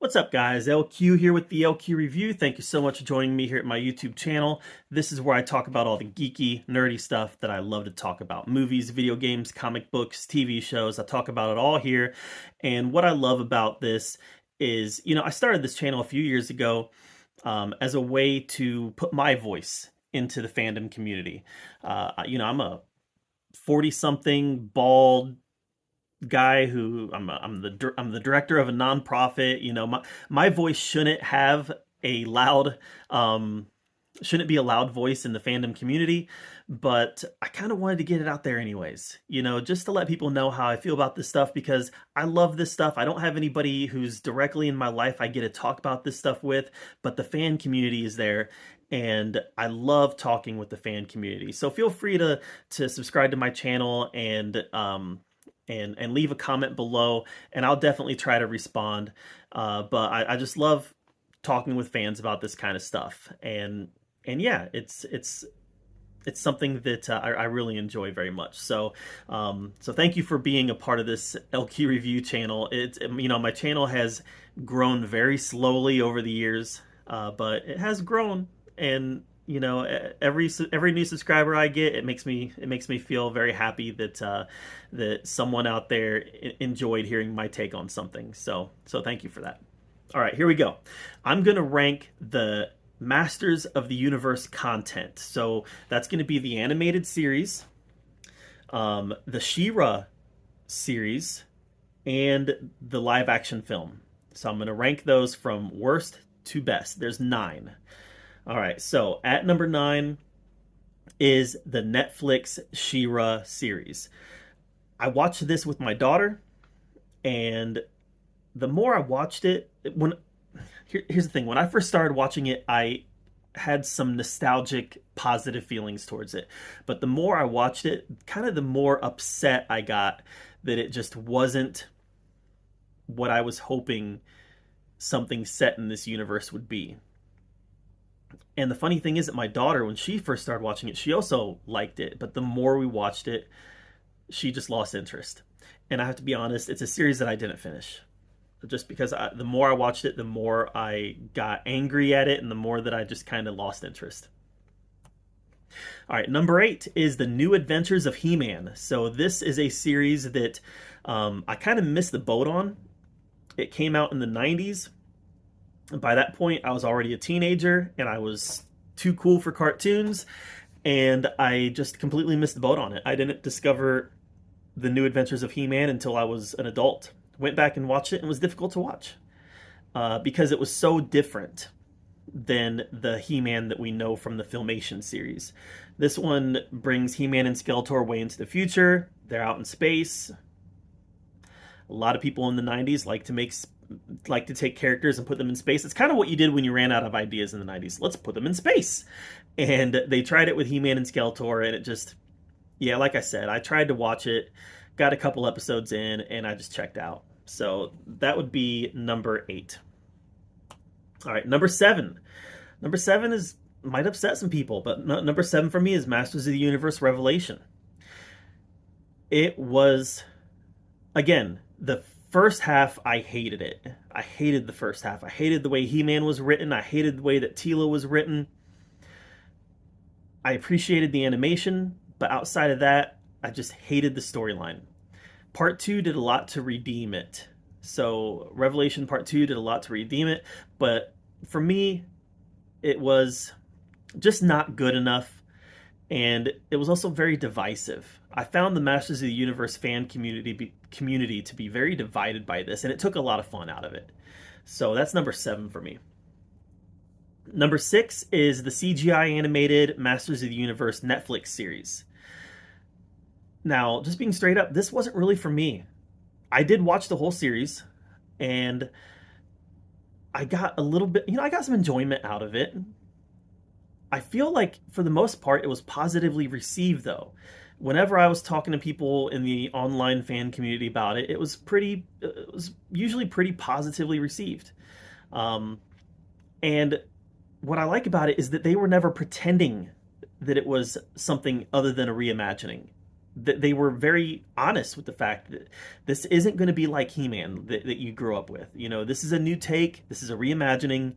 What's up, guys? LQ here with the LQ Review. Thank you so much for joining me here at my YouTube channel. This is where I talk about all the geeky, nerdy stuff that I love to talk about. Movies, video games, comic books, TV shows. I talk about it all here. And what I love about this is, I started this channel a few years ago as a way to put my voice into the fandom community. I'm a 40-something, bald, guy who I'm the director of a nonprofit. My voice shouldn't be a loud voice in the fandom community, but I kind of wanted to get it out there anyways, just to let people know how I feel about this stuff, because I love this stuff. I don't have anybody who's directly in my life I get to talk about this stuff with, but the fan community is there, and I love talking with the fan community. So feel free to subscribe to my channel and leave a comment below, and I'll definitely try to respond. But I just love talking with fans about this kind of stuff, and yeah, it's something that I really enjoy very much. So thank you for being a part of this LQ Review channel. My channel has grown very slowly over the years, but it has grown, and every new subscriber I get, it makes me feel very happy that that someone out there enjoyed hearing my take on something. So thank you for that. All right, here we go. I'm gonna rank the Masters of the Universe content. So that's gonna be the animated series, the She-Ra series, and the live action film. So I'm gonna rank those from worst to best. There's 9. All right, so at number 9 is the Netflix She-Ra series. I watched this with my daughter, and the more I watched it, here's the thing. When I first started watching it, I had some nostalgic, positive feelings towards it. But the more I watched it, kind of the more upset I got that it just wasn't what I was hoping something set in this universe would be. And the funny thing is that my daughter, when she first started watching it, she also liked it. But the more we watched it, she just lost interest. And I have to be honest, it's a series that I didn't finish. Just because the more I watched it, the more I got angry at it, and the more that I just kind of lost interest. All right, number 8 is The New Adventures of He-Man. So this is a series that I kind of missed the boat on. It came out in the 90s. By that point, I was already a teenager, and I was too cool for cartoons, and I just completely missed the boat on it. I didn't discover The New Adventures of He-Man until I was an adult. Went back and watched it, and it was difficult to watch because it was so different than the He-Man that we know from the Filmation series. This one brings He-Man and Skeletor way into the future. They're out in space. A lot of people in the 90s like to take characters and put them in space. It's kind of what you did when you ran out of ideas in the 90s. Let's put them in space. And they tried it with He-Man and Skeletor, and it just, yeah, like I said, I tried to watch it, got a couple episodes in, and I just checked out. So that would be number 8. All right, number 7. Number 7 might upset some people, but number 7 for me is Masters of the Universe Revelation. It was, again, the first half, I hated it. I hated the first half. I hated the way He-Man was written. I hated the way that Teela was written. I appreciated the animation, but outside of that, I just hated the storyline. Part 2 did a lot to redeem it. So Revelation Part 2 did a lot to redeem it, but for me, it was just not good enough, and it was also very divisive. I found the Masters of the Universe fan community to be very divided by this, and it took a lot of fun out of it. So that's number 7 for me. Number 6 is the CGI animated Masters of the Universe Netflix series. Now, just being straight up, this wasn't really for me. I did watch the whole series, and I got a little bit, I got some enjoyment out of it. I feel like, for the most part, it was positively received, though. Whenever I was talking to people in the online fan community about it, it was usually pretty positively received. And what I like about it is that they were never pretending that it was something other than a reimagining. they were very honest with the fact that this isn't going to be like He-Man that you grew up with. You know, this is a new take. This is a reimagining.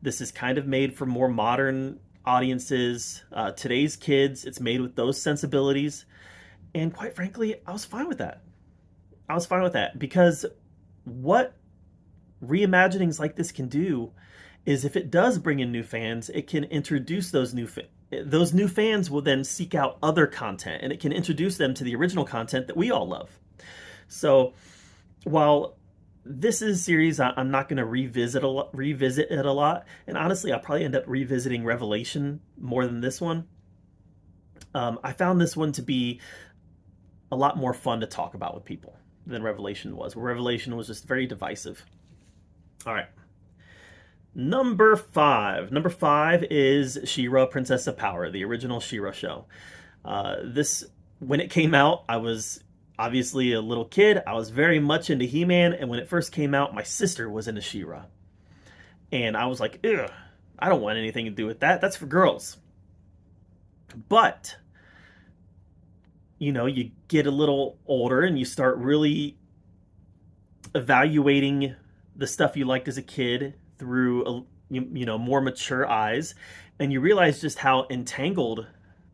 This is kind of made for more modern audiences, today's kids. It's made with those sensibilities, and quite frankly, I was fine with that. I was fine with that because what reimaginings like this can do is if it does bring in new fans, it can introduce those new fans will then seek out other content, and it can introduce them to the original content that we all love. So while this is a series I'm not going to revisit it a lot, and honestly, I'll probably end up revisiting Revelation more than this one. I found this one to be a lot more fun to talk about with people than Revelation was. Where Revelation was just very divisive. All right. Number 5. Number 5 is She-Ra, Princess of Power, the original She-Ra show. This, when it came out, I was obviously a little kid. I was very much into He-Man, and when it first came out, my sister was into She-Ra. And I was like, ugh, I don't want anything to do with that. That's for girls. But, you know, you get a little older and you start really evaluating the stuff you liked as a kid through more mature eyes, and you realize just how entangled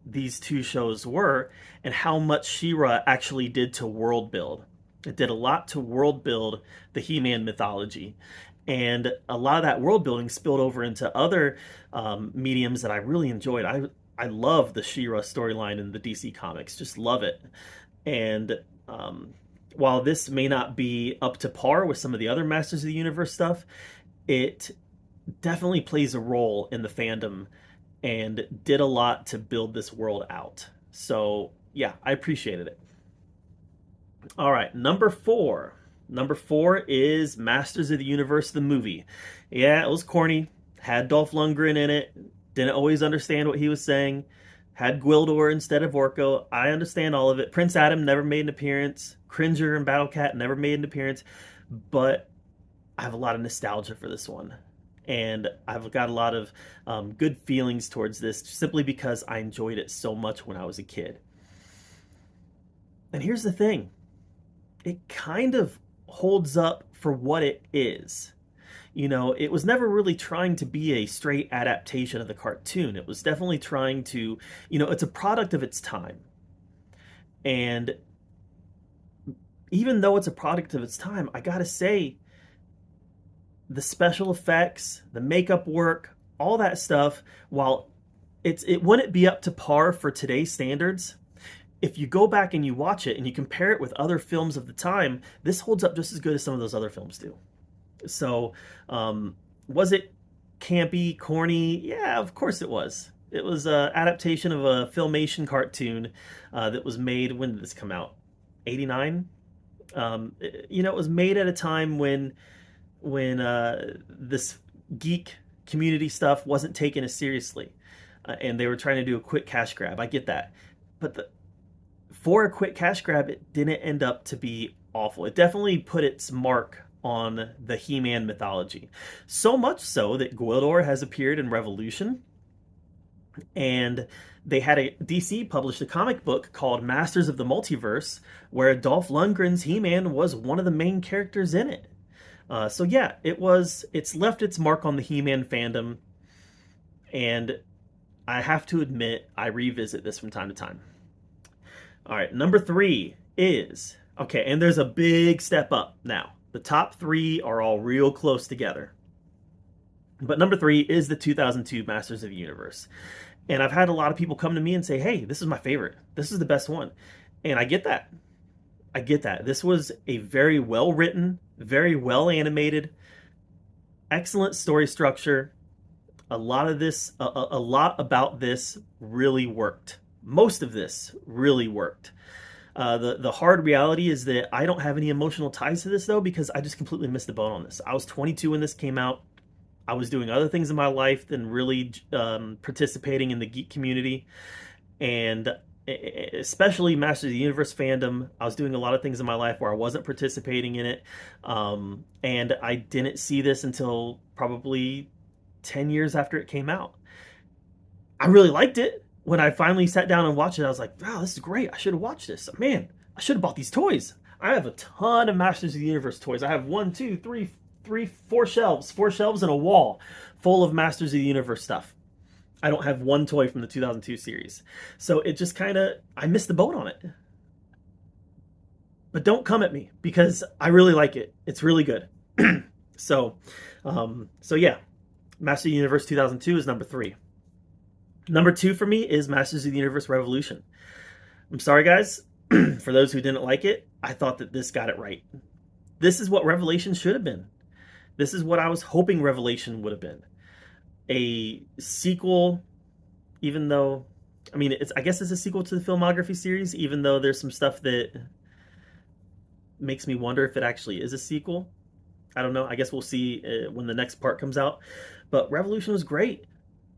these two shows were and how much She-Ra actually did to world build. It did a lot to world build the He-Man mythology, and a lot of that world building spilled over into other mediums that I really enjoyed. I love the She-Ra storyline in the DC comics, just love it. And while this may not be up to par with some of the other Masters of the Universe stuff, it definitely plays a role in the fandom and did a lot to build this world out. So yeah, I appreciated it. All right, number 4. Number 4 is Masters of the Universe, the movie. Yeah, it was corny. Had Dolph Lundgren in it. Didn't always understand what he was saying. Had Gwildor instead of Orko. I understand all of it. Prince Adam never made an appearance. Cringer and Battle Cat never made an appearance. But I have a lot of nostalgia for this one. And I've got a lot of good feelings towards this simply because I enjoyed it so much when I was a kid. And here's the thing. It kind of holds up for what it is. You know, it was never really trying to be a straight adaptation of the cartoon. It was definitely trying to, it's a product of its time. And even though it's a product of its time, I gotta say, the special effects, the makeup work, all that stuff, while it wouldn't be up to par for today's standards, if you go back and you watch it and you compare it with other films of the time, this holds up just as good as some of those other films do. So, was it campy, corny? Yeah, of course it was. It was an adaptation of a Filmation cartoon that was made, when did this come out? 89? It was made at a time when this geek community stuff wasn't taken as seriously. And they were trying to do a quick cash grab. I get that. But for a quick cash grab, it didn't end up to be awful. It definitely put its mark on the He-Man mythology. So much so that Gwildor has appeared in Revolution. And they had DC published a comic book called Masters of the Multiverse, where Dolph Lundgren's He-Man was one of the main characters in it. So yeah, it's left its mark on the He-Man fandom, and I have to admit, I revisit this from time to time. All right, number 3 is, okay, and there's a big step up now. The top 3 are all real close together. But number 3 is the 2002 Masters of the Universe. And I've had a lot of people come to me and say, hey, this is my favorite. This is the best one. And I get that. I get that. This was a very well written, very well animated, excellent story structure. A lot about this really worked. Most of this really worked. The hard reality is that I don't have any emotional ties to this, though, because I just completely missed the boat on this. I was 22 when this came out. I was doing other things in my life than really participating in the geek community. And especially Masters of the Universe fandom, I was doing a lot of things in my life where I wasn't participating in it. And I didn't see this until probably 10 years after it came out. I really liked it. when I finally sat down and watched it, I was like, wow, this is great. I should have watched this. Man, I should have bought these toys. I have a ton of Masters of the Universe toys. I have one, two, three, four shelves and a wall full of Masters of the Universe stuff. I don't have one toy from the 2002 series. So it just kind of, I missed the boat on it. But don't come at me because I really like it. It's really good. so, so yeah, Masters of the Universe 2002 is number 3. Number 2 for me is Masters of the Universe Revolution. I'm sorry, guys. For those who didn't like it, I thought that this got it right. This is what Revelation should have been. This is what I was hoping Revelation would have been. A sequel, even though, I mean, I guess it's a sequel to the filmography series, even though there's some stuff that makes me wonder if it actually is a sequel. I don't know. I guess we'll see when the next part comes out. But Revolution was great.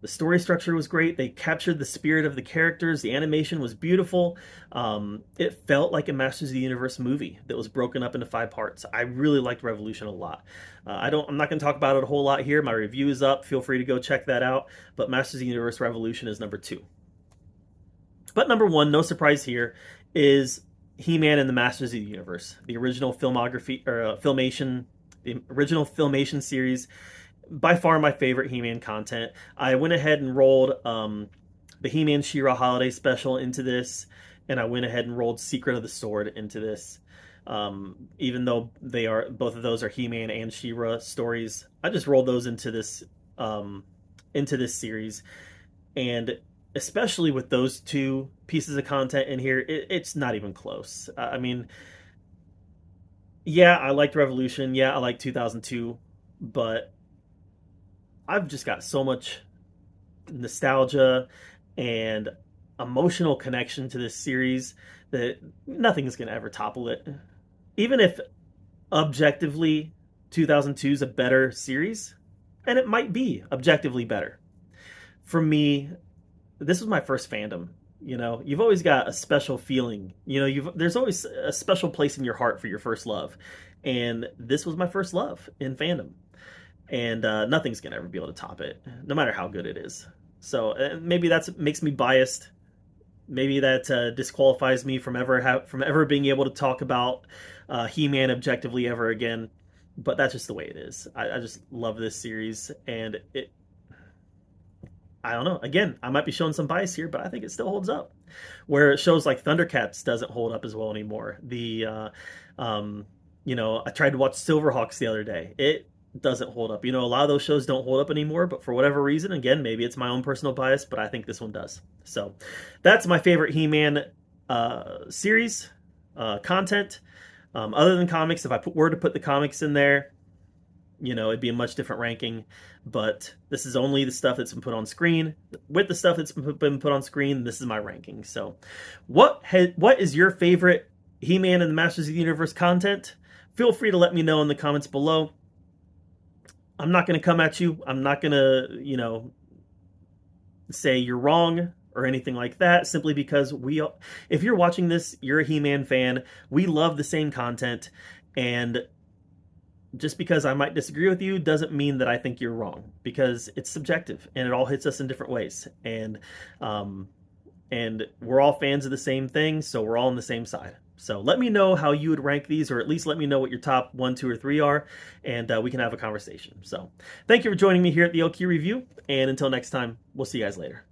The story structure was great. They captured the spirit of the characters. The animation was beautiful. It felt like a Masters of the Universe movie that was broken up into 5 parts. I really liked Revolution a lot. I'm not going to talk about it a whole lot here. My review is up. Feel free to go check that out. But Masters of the Universe Revolution is number 2. But number 1, no surprise here, is He-Man and the Masters of the Universe, the original filmography or Filmation, the original Filmation series. By far my favorite He-Man content. I went ahead and rolled the He-Man She-Ra Holiday Special into this, and I went ahead and rolled Secret of the Sword into this. Even though both of those are He-Man and She-Ra stories, I just rolled those into this series, and especially with those 2 pieces of content in here, it's not even close. I mean, yeah, I liked Revolution. Yeah, I liked 2002, but I've just got so much nostalgia and emotional connection to this series that nothing is going to ever topple it. Even if objectively 2002 is a better series, and it might be objectively better. For me, this was my first fandom. You know, you've always got a special feeling. You know, there's always a special place in your heart for your first love. And this was my first love in fandom. And nothing's gonna ever be able to top it, no matter how good it is. So maybe that makes me biased. Maybe that disqualifies me from ever being able to talk about He-Man objectively ever again. But that's just the way it is. I just love this series, and I don't know. Again, I might be showing some bias here, but I think it still holds up. Where shows like Thundercats doesn't hold up as well anymore. I tried to watch Silverhawks the other day. It doesn't hold up. You know, a lot of those shows don't hold up anymore, but for whatever reason, again, maybe it's my own personal bias, but I think this one does. So that's my favorite He-Man series content. Other than comics, if I were to put the comics in there, you know, it'd be a much different ranking. But this is only the stuff that's been put on screen. With the stuff that's been put on screen, this is my ranking. So what is your favorite He-Man and the Masters of the Universe content? Feel free to let me know in the comments below. I'm not going to come at you. I'm not going to, say you're wrong or anything like that, simply because if you're watching this, you're a He-Man fan. We love the same content, and just because I might disagree with you doesn't mean that I think you're wrong, because it's subjective and it all hits us in different ways. And we're all fans of the same thing, so we're all on the same side. So let me know how you would rank these, or at least let me know what your top 1, 2, or 3 are, and we can have a conversation. So thank you for joining me here at the LQ Review, and until next time, we'll see you guys later.